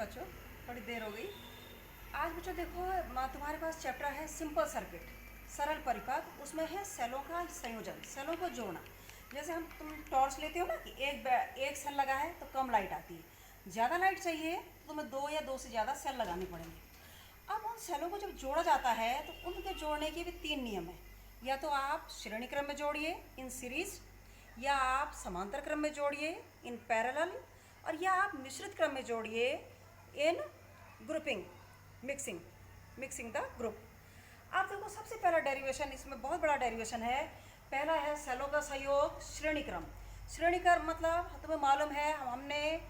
बच्चों, थोड़ी देर हो गई। आज बच्चों देखो, तुम्हारे पास चैप्टर है सिंपल सर्किट, सरल परिपथ। उसमें है सेलों का संयोजन, सेलों को जोड़ना। जैसे तुम टॉर्च लेते हो ना कि एक सेल लगा है तो कम लाइट आती है, ज़्यादा लाइट चाहिए तो तुम्हें दो या दो से ज़्यादा सेल लगाने पड़ेंगे। अब उन सेलों को जब जोड़ा जाता है तो उनके जोड़ने के भी 3 नियम हैं। या तो आप श्रेणी क्रम में जोड़िए इन सीरीज, या आप समांतर क्रम में जोड़िए इन पैरेलल, और या आप मिश्रित क्रम में जोड़िए इन ग्रुपिंग, मिक्सिंग द ग्रुप। आप देखो, सबसे पहला डेरिवेशन, इसमें बहुत बड़ा डेरिवेशन है। पहला है सेलों का सहयोग श्रेणी क्रम। श्रेणी क्रम मतलब तुम्हें मालूम है, हमने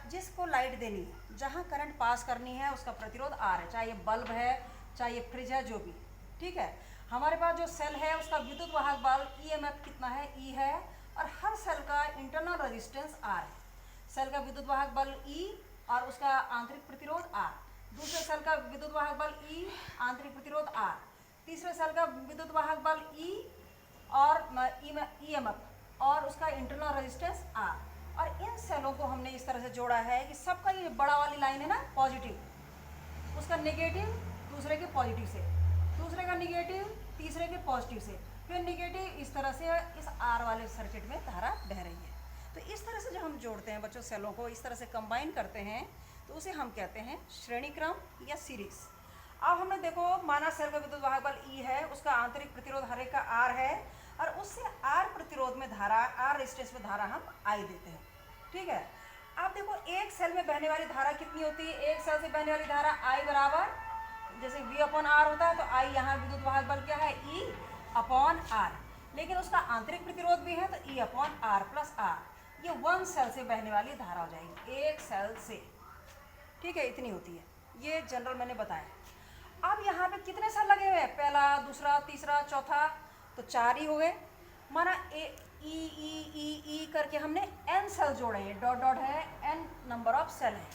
जिसको लाइट देनी है, जहाँ करंट पास करनी है, उसका प्रतिरोध आर है। चाहे ये बल्ब है, चाहे ये फ्रिज है, जो भी, ठीक है। हमारे पास जो सेल है उसका विद्युत वाहक बल ईएमएफ कितना है, ई है, और हर सेल का इंटरनल रेजिस्टेंस आर है। सेल का विद्युत वाहक बल ई और उसका आंतरिक प्रतिरोध आर। दूसरे सेल का विद्युत वाहक बल ई, आंतरिक प्रतिरोध आर। तीसरे सेल का विद्युत वाहक बल ई और ईएमएफ और उसका इंटरनल रेजिस्टेंस आर। और इन सेलों को हमने इस तरह से जोड़ा है कि सबका ये बड़ा वाली लाइन है ना, पॉजिटिव, उसका नेगेटिव दूसरे के पॉजिटिव से, दूसरे का नेगेटिव तीसरे के पॉजिटिव से, फिर नेगेटिव। इस तरह से इस आर वाले सर्किट में धारा बह रही है। तो इस तरह से जब हम जोड़ते हैं बच्चों, सेलों को इस तरह से कंबाइन करते हैं तो उसे हम कहते हैं श्रेणी क्रम या सीरीज। अब हमने देखो, माना सेल का विद्युत वाहक बल ई है, उसका आंतरिक प्रतिरोध हर एक का आर है, और उससे आर प्रतिरोध में धारा, आर रेजिस्टेंस में धारा हम आई देते हैं, ठीक है। आप देखो, एक सेल में बहने वाली धारा कितनी होती है? एक सेल से बहने वाली धारा आई बराबर, जैसे V अपॉन आर होता है तो आई, यहाँ विद्युत वाहक बल क्या है, E अपॉन आर। लेकिन उसका आंतरिक प्रतिरोध भी है तो E upon R plus R. ये वन सेल से बहने वाली धारा हो जाएगी, एक सेल से, ठीक है, इतनी होती है। ये जनरल मैंने बताया। अब यहाँ पे कितने सेल लगे हुए हैं? पहला, दूसरा, तीसरा, चौथा, तो 4 ही हो गए। माना ई करके हमने n सेल जोड़े हैं, डॉट डॉट है, n नंबर ऑफ सेल है,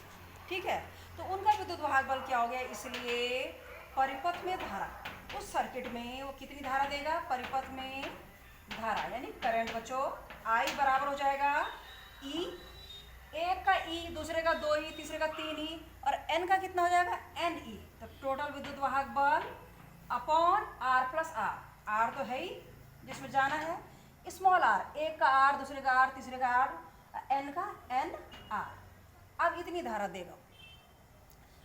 ठीक है। तो उनका विद्युत वाहक बल क्या हो गया? इसलिए परिपथ में धारा, उस सर्किट में वो कितनी धारा देगा? परिपथ में धारा यानी करंट बच्चों, I बराबर हो जाएगा E, एक का E, दूसरे का 2E, तीसरे का 3E, और N का कितना हो जाएगा? NE। तो टोटल विद्युत वाहक बल upon R plus R, R तो है ही जिसमें जाना है, स्मॉल r, एक का R, दूसरे का R, तीसरे का R, N का NR। अब इतनी धारा देगा।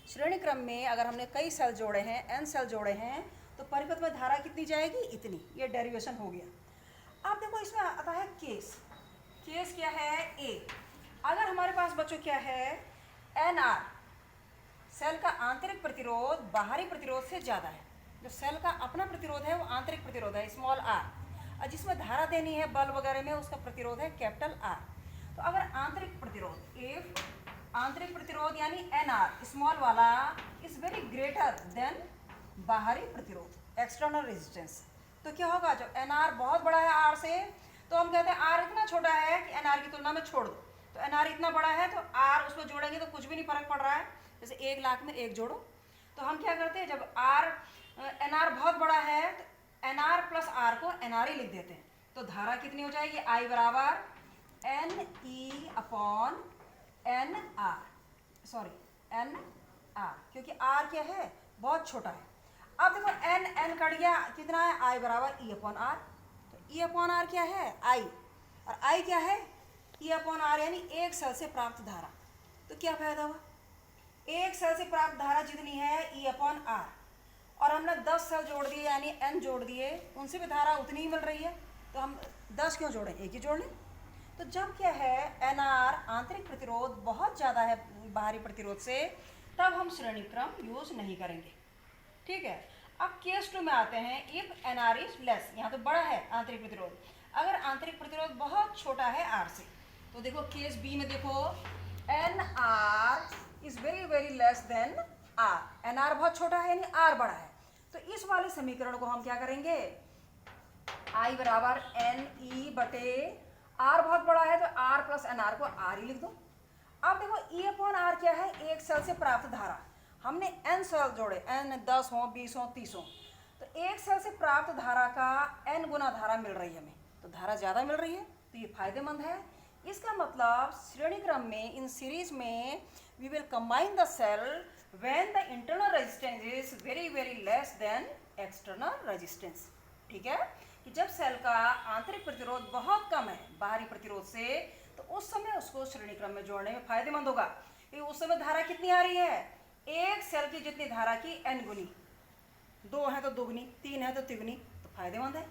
श्रेणी क्रम में अगर हमने कई सेल जोड़े हैं, n सेल जोड़े हैं, तो परिपथ में धारा कितनी जाएगी? इतनी। ये डेरिवेशन हो गया। अब देखो, इसमें आता है केस। केस क्या है? A। अगर हमारे पास बच्चों क्या है, NR, सेल का आंतरिक प्रतिरोध बाहरी प्रतिरोध से ज़्यादा है। जो सेल का अपना प्रतिरोध है वो आंतरिक प्रतिरोध है, स्मॉल r, और जिसमें धारा देनी है बल्ब वगैरह में, उसका प्रतिरोध है कैपिटल R। तो अगर आंतरिक प्रतिरोध, इफ आंतरिक प्रतिरोध यानी NR स्मॉल वाला इज वेरी ग्रेटर देन बाहरी प्रतिरोध, एक्सटर्नल रेजिस्टेंस, तो क्या होगा? जब NR बहुत बड़ा है R से, तो हम कहते हैं R इतना छोटा है कि NR की तुलना में छोड़ दो। तो NR इतना बड़ा है तो R उसमें जोड़ेंगे तो कुछ भी नहीं फर्क पड़ रहा है। जैसे 1 लाख में 1 जोड़ो, तो हम क्या करते हैं, जब NR बहुत बड़ा है तो NR प्लस R को NR ही लिख देते हैं। तो धारा कितनी हो जाएगी? I बराबर NE upon NR, sorry NR, क्योंकि R क्या है? बहुत छोटा है। अब देखो, N कट गया, कितना है? I बराबर E अपॉन R। तो E अपॉन R क्या है? I, और I क्या है? E अपॉन R, यानी एक सेल से प्राप्त धारा। तो क्या फायदा हुआ? एक सेल से प्राप्त धारा जितनी है E अपॉन R, और हमने 10 सेल जोड़ दिए यानी N जोड़ दिए, उनसे भी धारा उतनी ही मिल रही है। तो हम 10 क्यों जोड़ें? एक ही जोड़ लें। तो जब क्या है, NR आंतरिक प्रतिरोध बहुत ज़्यादा है बाहरी प्रतिरोध से, तब हम श्रेणी क्रम यूज नहीं करेंगे, ठीक है। अब केस 2 में आते हैं। इफ NR इज लेस, यहाँ तो बड़ा है आंतरिक प्रतिरोध, अगर आंतरिक प्रतिरोध बहुत छोटा है R से, तो देखो केस B में देखो, NR is very very less than R, NR बहुत छोटा है यानी R बड़ा है। तो इस वाले समीकरण को हम क्या करेंगे? I बराबर NE बटे R बहुत बड़ा है तो R प्लस NR को R ही लिख दो। अब देखो, E अपॉन R क्या है? एक सेल से प्राप्त धारा। हमने N सेल जोड़े, N 10 हो, 20 हो, 30 हो, तो एक सेल से प्राप्त धारा का N गुना धारा मिल रही है हमें, तो धारा ज़्यादा मिल रही है, तो ये फायदेमंद है। इसका मतलब श्रेणी क्रम में, इन सीरीज में we will combine the cell when the internal resistance is very very less than external resistance. ठीक है, कि जब सेल का आंतरिक प्रतिरोध बहुत कम है बाहरी प्रतिरोध से, तो उस समय उसको श्रेणी क्रम में जोड़ने में फायदेमंद होगा, क्योंकि उस समय धारा कितनी आ रही है, एक सेल की जितनी धारा की n गुनी, 2 है तो दोगुनी, 3 है तो तिगुनी, तो फायदेमंद है।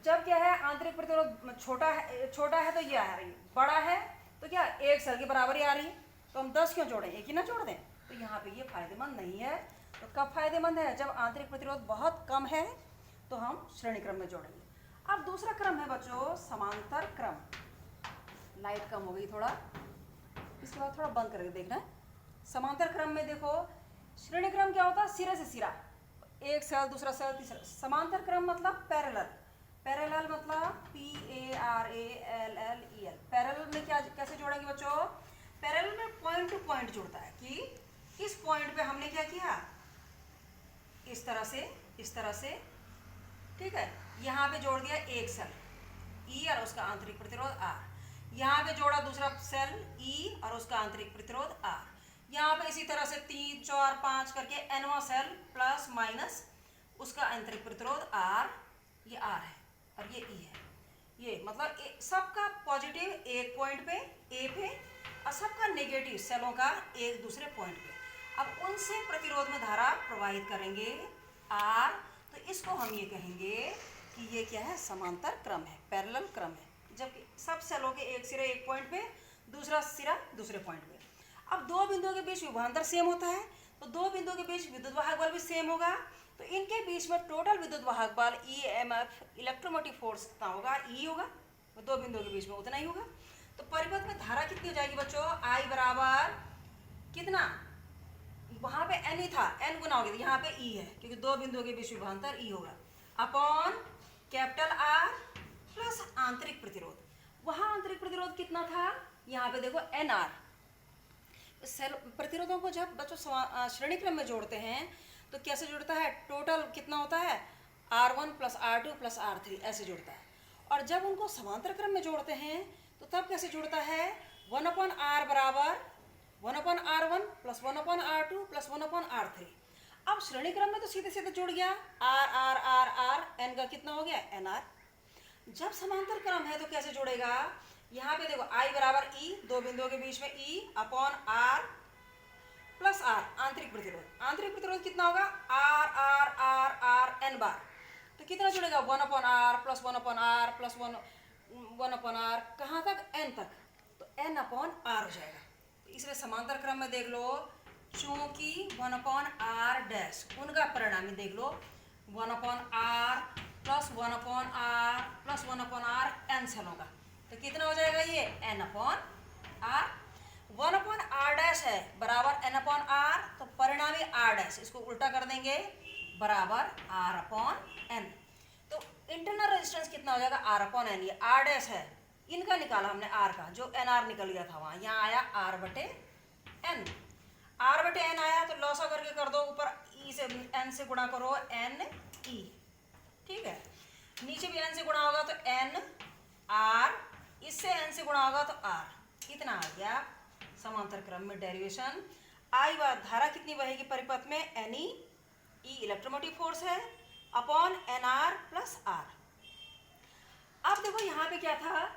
जब क्या है आंतरिक प्रतिरोध छोटा है तो ये आ रही है, बड़ा है तो क्या एक सेल की बराबरी आ रही है, तो हम 10 क्यों जोड़ें, एक ही ना जोड़ दें, तो यहाँ पे ये फायदेमंद नहीं है। तो कब फायदेमंद है, जब आंतरिक प्रतिरोध बहुत कम है तो हम श्रेणी क्रम में जोड़ेंगे। अब दूसरा क्रम है बच्चों समांतर क्रम। लाइट कम हो गई थोड़ा, इसके बाद थोड़ा बंद करके देखना है। समांतर क्रम में देखो, श्रेणी क्रम क्या होता है, सिरे से सिरा, एक सेल दूसरा सेल तीसरा। समांतर क्रम मतलब पैरेलल, पैरेलल मतलब PARALLEL। पैरेलल में क्या कैसे जोड़ेंगे बच्चों, पैरेलल में पॉइंट टू पॉइंट जुड़ता है, कि इस पॉइंट पे हमने क्या किया, इस तरह से, ठीक है, यहाँ पे जोड़ दिया एक सेल E और उसका आंतरिक प्रतिरोध R, यहाँ पे जोड़ा दूसरा सेल E और उसका आंतरिक प्रतिरोध R, यहाँ पे इसी तरह से 3 4 5 करके nवां सेल प्लस माइनस उसका आंतरिक प्रतिरोध R, ये R है और ये E है। ये मतलब सबका पॉजिटिव एक पॉइंट पे A पे और सबका नेगेटिव सेलों का एक दूसरे पॉइंट पे। अब उनसे प्रतिरोध में धारा प्रवाहित करेंगे R, तो इसको हम ये कहेंगे कि ये क्या है, समांतर क्रम है, पैरेलल क्रम है। जबकि सब सेलों के एक सिरा एक पॉइंट पे, दूसरा सिरा दूसरे पॉइंट पे। अब दो बिंदुओं के बीच विभवांतर सेम होता है, तो दो बिंदुओं के बीच विद्युत वाहक बल भी सेम होगा, तो इनके बीच में टोटल विद्युत वाहक बल EMF इलेक्ट्रोमोटिव फोर्स कितना होगा, E होगा, दो बिंदुओं के बीच में उतना ही होगा। तो परिपथ में धारा कितनी हो जाएगी बच्चों, I बराबर कितना, वहां पे n ही था, n गुना हो गया, यहाँ पे E है, क्योंकि दो बिंदुओं के बीच विभवांतर E होगा, अपॉन कैपिटल R प्लस आंतरिक प्रतिरोध। वहां आंतरिक प्रतिरोध कितना था, यहाँ पे देखो NR। सेल प्रतिरोधों को जब बच्चों श्रेणी क्रम में जोड़ते हैं तो कैसे जुड़ता है, टोटल कितना होता है, R1 plus R2 plus R3 ऐसे जुड़ता है। और जब उनको समांतर क्रम में जोड़ते हैं तो तब कैसे जुड़ता है, 1/R बराबर 1/R1 plus 1/R2 plus 1/R3। अब श्रेणी क्रम में तो सीधे सीधे जुड़ गया, R R R R, n का कितना हो गया, NR। जब समांतर क्रम है तो कैसे जुड़ेगा, यहाँ पे देखो I बराबर E, दो बिंदुओं के बीच में E upon R plus R, आंतरिक प्रतिरोध। आंतरिक प्रतिरोध कितना होगा, R R R R n बार, तो कितना जुड़ेगा, 1/R plus 1/R plus 1/R, कहाँ तक, n तक, तो n अपॉन R हो जाएगा। इसलिए समांतर क्रम में देख लो, चूंकि 1/R डैश, उनका परिणामी देख लो, 1/R plus 1/R plus 1/R n सेलों का, तो कितना हो जाएगा ये, n/R। 1/R डैश है बराबर n/R, तो परिणामी R डैश, इसको उल्टा कर देंगे, बराबर R/n। तो इंटरनल रेजिस्टेंस कितना हो जाएगा, R/n। ये R डैश है, इनका निकाला हमने R का, जो NR निकल गया था वहाँ, यहाँ आया R/n। R/n आया तो लॉसा करके कर दो, ऊपर E से n से गुणा करो, NE, ठीक है, नीचे भी n से गुणा होगा तो NR, इससे n से गुणा होगा तो R, इतना आ गया समांतर क्रम में डेरिवेशन। I बार धारा कितनी बहेगी परिपथ में, NE, E इलेक्ट्रोमोटिव फोर्स है, अपॉन NR प्लस R। अब देखो यहाँ पे क्या था,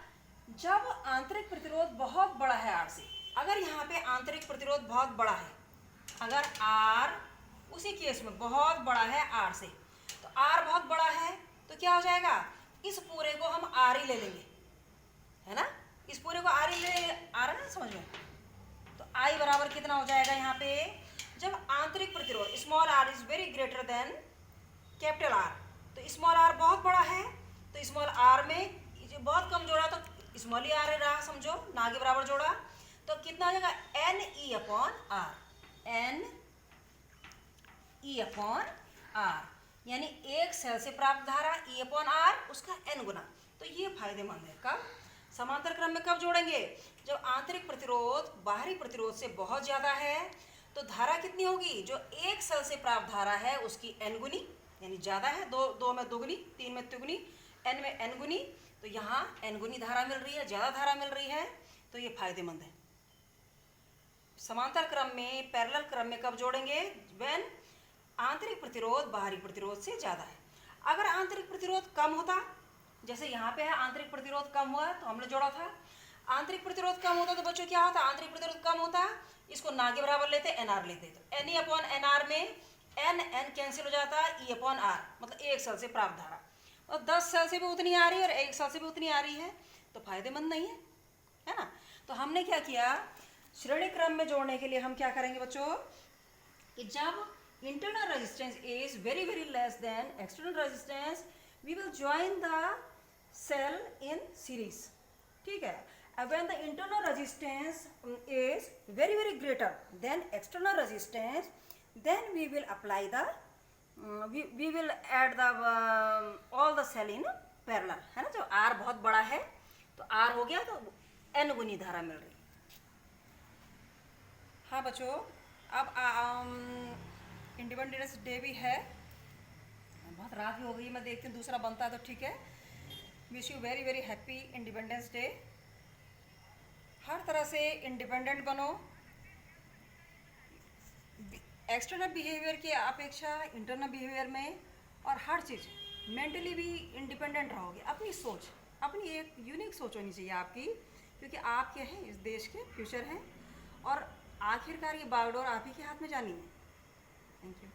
जब आंतरिक प्रतिरोध बहुत बड़ा है R से, अगर यहाँ पे आंतरिक प्रतिरोध बहुत बड़ा है, अगर R उसी केस में बहुत बड़ा है R से, तो R बहुत बड़ा है तो क्या हो जाएगा, इस पूरे को हम R ही ले लेंगे, है ना, इस पूरे को R ही ले, आ रहा है ना समझ में। तो I बराबर कितना हो जाएगा, यहाँ पे जब आंतरिक प्रतिरोध small r is very greater than capital R, तो स्मॉल r बहुत बड़ा है, तो स्मॉल r में बहुत कम जोड़ा तो स्मॉल ही r रहा, समझो ना के बराबर जोड़ा, तो कितना हो जाएगा, NE/R, NE/R, यानी एक सेल से प्राप्त धारा E/R उसका n गुना। तो ये फायदेमंद है, कब, समांतर क्रम में कब जोड़ेंगे, जब आंतरिक प्रतिरोध बाहरी प्रतिरोध से बहुत ज़्यादा है, तो धारा कितनी होगी, जो एक सेल से प्राप्त धारा है उसकी n गुनी, यानी ज़्यादा है, दो में दोगुनी, 3 में तिगुनी, n में n गुनी, तो यहाँ n गुनी धारा मिल रही है, ज़्यादा धारा मिल रही है, तो ये फायदेमंद है। समांतर क्रम में, पैरेलल क्रम में कब जोड़ेंगे? व्हेन आंतरिक प्रतिरोध बाहरी प्रतिरोध से ज़्यादा है। अगर आंतरिक प्रतिरोध कम होता, जैसे यहाँ पे है आंतरिक प्रतिरोध कम हुआ तो हमने जोड़ा था। आंतरिक प्रतिरोध कम होता तो बच्चों क्या होता? आंतरिक प्रतिरोध कम होता, इसको ना के बराबर लेते, एनआर लेते, तो N E upon N R में एन एन कैंसिल हो जाता, ई अपॉन आर, मतलब एक सेल से प्राप्त धारा और 10 सेल से भी उतनी आ रही है और एक सेल से भी उतनी आ रही है, तो फायदेमंद नहीं है ना। तो हमने क्या किया, श्रेणी क्रम में जोड़ने के लिए हम क्या करेंगे बच्चों कि जब internal resistance is very very less than external resistance, we will join the cell in series, ठीक है। when the internal resistance is very very greater than external resistance, then we will apply the we will add the all the cell in parallel, है ना। जब R बहुत बड़ा है तो R हो गया तो N गुनी धारा मिल रही। हाँ बच्चों, अब इंडिपेंडेंस डे भी है, बहुत रात भी हो गई, मैं देखती हूँ दूसरा बनता है तो ठीक है। Wish you very very happy independence day. हर तरह से इंडिपेंडेंट बनो, एक्सटर्नल बिहेवियर की अपेक्षा इंटरनल बिहेवियर में, और हर चीज़ मेंटली भी इंडिपेंडेंट रहोगे। अपनी सोच, अपनी एक यूनिक सोच होनी चाहिए आपकी, क्योंकि आप क्या हैं, इस देश के फ्यूचर हैं और आखिरकार ये बागडोर आप ही के हाथ में जानी है। Thank you.